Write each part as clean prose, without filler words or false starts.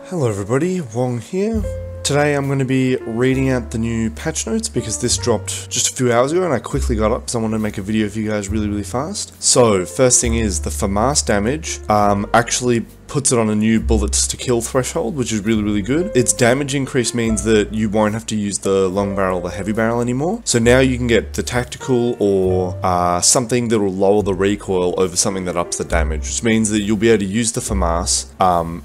Hello everybody, Wong here. Today I'm going to be reading out the new patch notes because this dropped just a few hours ago and I quickly got up because I wanted to make a video for you guys really fast. So first thing is the FAMAS damage actually puts it on a new bullets to kill threshold, which is really good. Its damage increase means that you won't have to use the long barrel or the heavy barrel anymore. So now you can get the tactical or something that will lower the recoil over something that ups the damage, which means that you'll be able to use the FAMAS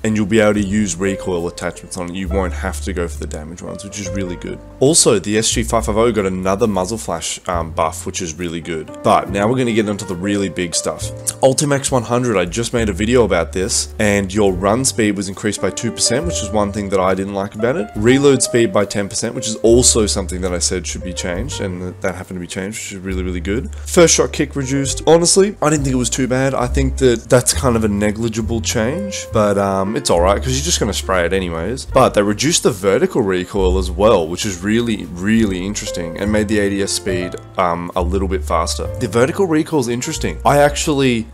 and you'll be able to use recoil attachments on it. You won't have to go for the damage ones, which is really good. Also, the SG550 got another muzzle flash buff, which is really good. But now we're going to get into the really big stuff. Ultimax 100, I just made a video about this, and your run speed was increased by 2%, which is one thing that I didn't like about it. Reload speed by 10%, which is also something that I said should be changed, and that happened to be changed, which is really good. First shot kick reduced. Honestly, I didn't think it was too bad. I think that that's kind of a negligible change, but it's alright because you're just going to spray it anyways. But they reduced the vertical recoil as well, which is really interesting, and made the ADS speed a little bit faster. The vertical recoil is interesting. I actually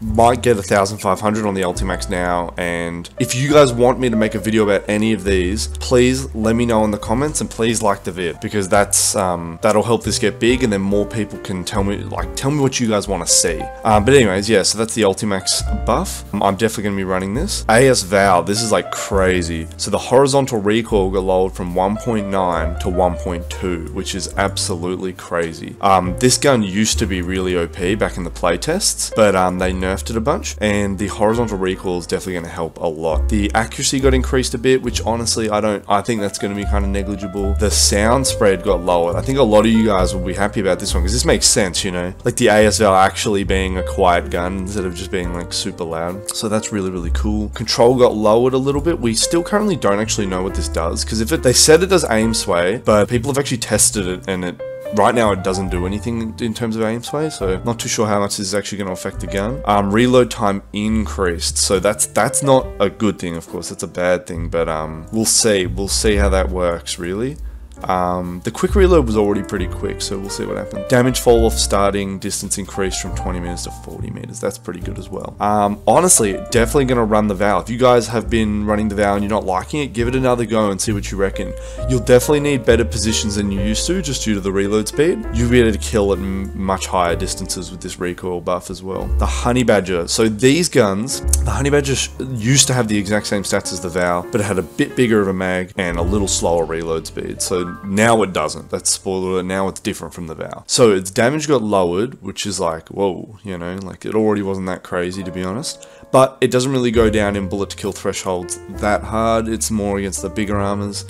might get 1500 on the Ultimax now, and if you guys want me to make a video about any of these, please let me know in the comments, and please like the vid, because that's that'll help this get big, and then more people can tell me what you guys want to see. But anyways, yeah, so that's the Ultimax buff. I'm definitely going to be running this. ASVAL, this is like crazy. So the horizontal recoil got lowered from 1.9 to 1.2, which is absolutely crazy. This gun used to be really OP back in the playtests, but they nerfed it a bunch, and the horizontal recoil is definitely going to help a lot. The accuracy got increased a bit, which honestly I think that's going to be kind of negligible. The sound spread got lowered. I think a lot of you guys will be happy about this one because this makes sense, you know, like the ASVAL actually being a quiet gun instead of just being like super loud. So that's really cool. Control got lowered a little bit. We still currently don't actually know what this does, because they said it does aim sway, but people have actually tested it, and right now it doesn't do anything in terms of aim sway, so not too sure how much this is actually going to affect the gun. Reload time increased, so that's not a good thing, of course, that's a bad thing, but we'll see how that works really. The quick reload was already pretty quick, so we'll see what happens. Damage fall off starting distance increased from 20 meters to 40 meters. That's pretty good as well. Honestly, definitely going to run the VAL. If you guys have been running the VAL and you're not liking it, give it another go and see what you reckon. You'll definitely need better positions than you used to, just due to the reload speed. You'll be able to kill at much higher distances with this recoil buff as well. The Honey Badger. So these guns, the Honey Badger used to have the exact same stats as the VAL, but it had a bit bigger of a mag and a little slower reload speed. So now it doesn't. That's spoiler alert. Now it's different from the VAL. So its damage got lowered, which is like, whoa, you know, like it already wasn't that crazy, to be honest. But it doesn't really go down in bullet to kill thresholds that hard. It's more against the bigger armors.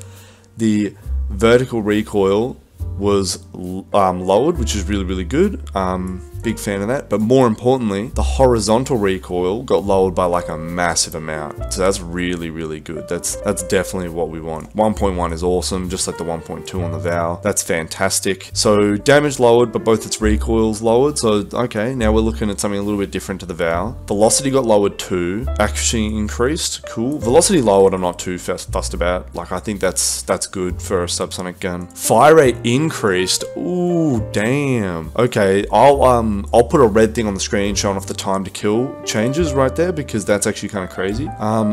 The vertical recoil was lowered, which is really good. Big fan of that. But more importantly, the horizontal recoil got lowered by like a massive amount. So that's really good. That's definitely what we want. 1.1 is awesome, just like the 1.2 on the VAL. That's fantastic. So damage lowered, but both its recoils lowered. So okay, now we're looking at something a little bit different to the VAL. Velocity got lowered too. Accuracy increased. Cool. Velocity lowered, I'm not too fussed about. Like, I think that's good for a subsonic gun. Fire rate increased. Ooh, damn. Okay, I'll put a red thing on the screen showing off the time to kill changes right there, because that's actually kind of crazy.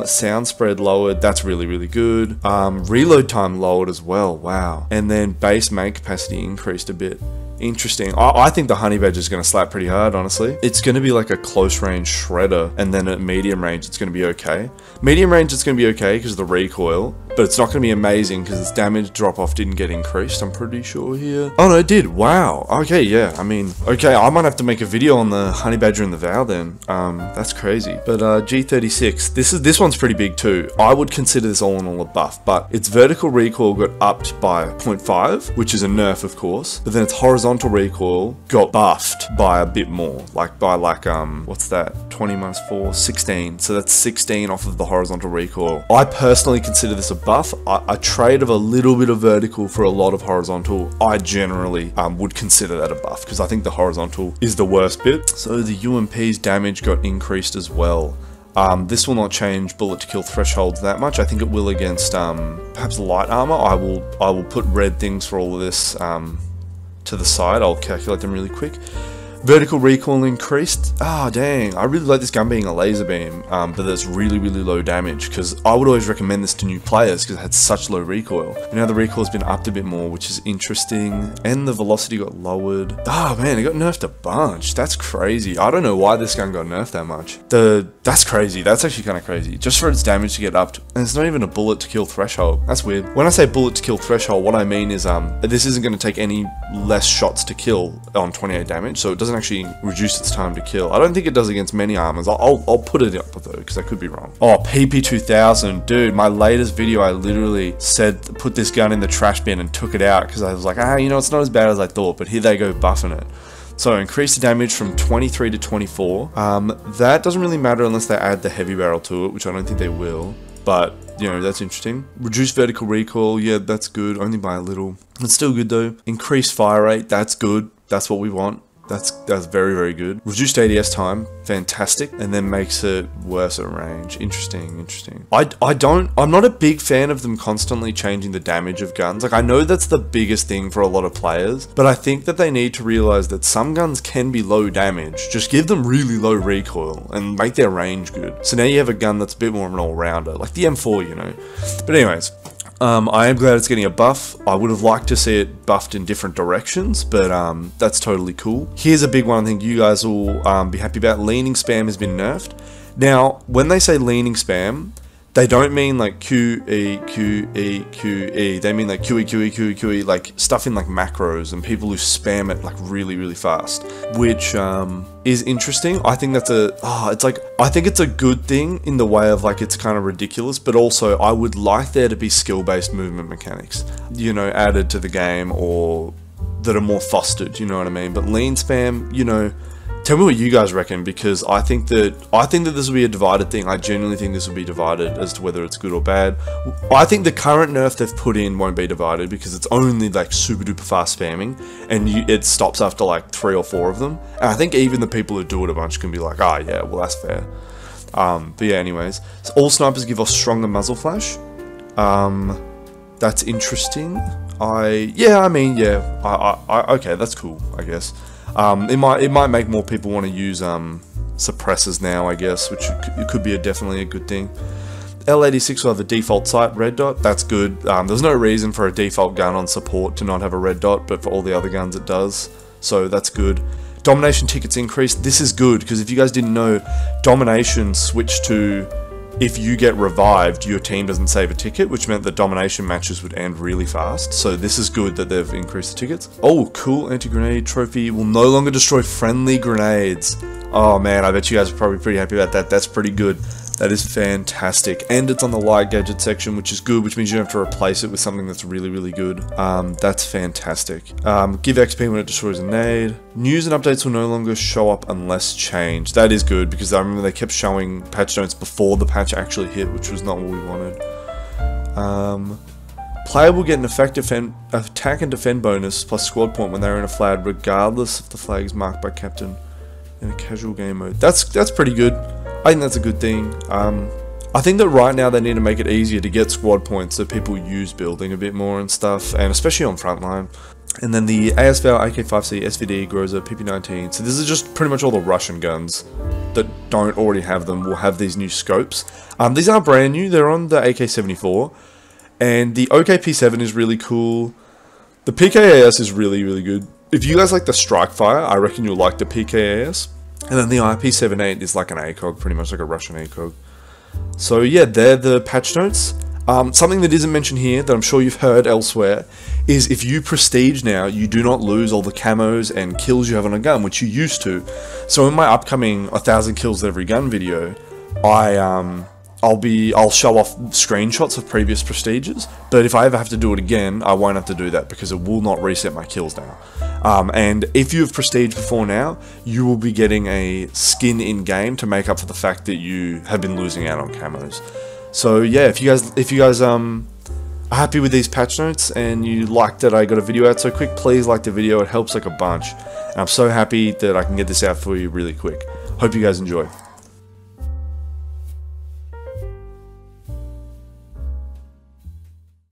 Sound spread lowered. That's really good. Reload time lowered as well. Wow. And then base mag capacity increased a bit. Interesting. I think the Honey Badger is going to slap pretty hard, honestly. It's going to be like a close range shredder, and then at medium range it's going to be okay. Medium range it's going to be okay because of the recoil, but it's not going to be amazing because its damage drop off didn't get increased, I'm pretty sure here. Oh no, it did. Wow. Okay, yeah. I mean, okay, I might have to make a video on the Honey Badger and the VAL then. That's crazy. But G36, this one's pretty big too. I would consider this all in all a buff, but its vertical recoil got upped by 0.5, which is a nerf, of course, but then its horizontal recoil got buffed by a bit more, like by what's that, 20 minus 4, 16, so that's 16 off of the horizontal recoil. I personally consider this a buff. I trade of a little bit of vertical for a lot of horizontal. I generally would consider that a buff, because I think the horizontal is the worst bit. So the UMP's damage got increased as well. This will not change bullet to kill thresholds that much. I think it will against perhaps light armor. I will put red things for all of this to the side. I'll calculate them really quick. Vertical recoil increased. Ah, dang. I really like this gun being a laser beam, but that's really, really low damage, because I would always recommend this to new players because it had such low recoil. But now the recoil's been upped a bit more, which is interesting, and the velocity got lowered. Oh man, it got nerfed a bunch. That's crazy. I don't know why this gun got nerfed that much. That's crazy. That's actually kind of crazy. Just for its damage to get upped, and it's not even a bullet to kill threshold. That's weird. When I say bullet to kill threshold, what I mean is this isn't going to take any less shots to kill on 28 damage, so it doesn't actually reduce its time to kill. I don't think it does against many armors. I'll put it up though, because I could be wrong. Oh, PP2000, dude, my latest video I literally said put this gun in the trash bin and took it out because I was like, you know, it's not as bad as I thought, but here they go buffing it. So increase the damage from 23 to 24. That doesn't really matter unless they add the heavy barrel to it, which I don't think they will, but you know, that's interesting. Reduce vertical recoil, yeah, that's good, only by a little. It's still good though. Increase fire rate, that's good. That's what we want. That's very, very good. Reduced ADS time, fantastic, and then makes it worse at range. Interesting. I'm not a big fan of them constantly changing the damage of guns. Like, I know that's the biggest thing for a lot of players, but I think that they need to realize that some guns can be low damage. Just give them really low recoil and make their range good. So now you have a gun that's a bit more of an all-rounder, like the M4, you know. But anyways, I am glad it's getting a buff. I would have liked to see it buffed in different directions, but that's totally cool. Here's a big one I think you guys will be happy about. Leaning spam has been nerfed. Now, when they say leaning spam, they don't mean like QE, QE, QE. They mean like QE, QE, QE, QE, like stuff in like macros and people who spam it like really, really fast, which is interesting. I think that's I think it's a good thing in the way of like it's kind of ridiculous, but also I would like there to be skill-based movement mechanics, you know, added to the game or that are more fostered, you know what I mean? But lean spam, you know, tell me what you guys reckon, because I think that this will be a divided thing. I genuinely think this will be divided as to whether it's good or bad. I think the current nerf they've put in won't be divided because it's only like super duper fast spamming, and it stops after like 3 or 4 of them. And I think even the people who do it a bunch can be like, yeah, well that's fair. But yeah, anyways, so all snipers give off stronger muzzle flash. That's interesting. Okay, that's cool, I guess. It might make more people want to use suppressors now, I guess, which it could be definitely a good thing. L86 will have the default sight red dot. That's good. There's no reason for a default gun on support to not have a red dot, but for all the other guns it does, so that's good. Domination tickets increased. This is good because if you guys didn't know, domination switched to if you get revived, your team doesn't save a ticket, which meant that domination matches would end really fast. So this is good that they've increased the tickets. Oh, cool, anti-grenade trophy will no longer destroy friendly grenades. Oh man, I bet you guys are probably pretty happy about that. That's pretty good. That is fantastic. And it's on the light gadget section, which is good, which means you don't have to replace it with something that's really, really good. That's fantastic. Give XP when it destroys a nade. News and updates will no longer show up unless changed. That is good, because I remember they kept showing patch notes before the patch actually hit, which was not what we wanted. Player will get an effective attack and defend bonus plus squad point when they're in a flag, regardless if the flag is marked by captain in a casual game mode. That's pretty good. I think that's a good thing. I think that right now they need to make it easier to get squad points so people use building a bit more and stuff, and especially on frontline. And then the ASVAL, AK5C, SVD, Groza, PP19. So this is just pretty much all the Russian guns that don't already have them will have these new scopes. These aren't brand new, they're on the AK-74. And the OKP7 is really cool. The PKAS is really, really good. If you guys like the strike fire, I reckon you'll like the PKAS. And then the IP78 is like an ACOG, pretty much like a Russian ACOG. So yeah, they're the patch notes. Something that isn't mentioned here, that I'm sure you've heard elsewhere, is if you prestige now, you do not lose all the camos and kills you have on a gun, which you used to. So in my upcoming 1000 kills every gun video, I'll show off screenshots of previous prestiges, but if I ever have to do it again, I won't have to do that because it will not reset my kills now. And if you have prestige before now, you will be getting a skin in game to make up for the fact that you have been losing out on camos. So yeah, if you guys are happy with these patch notes and you like that I got a video out so quick, please like the video. It helps like a bunch, and I'm so happy that I can get this out for you really quick. Hope you guys enjoy.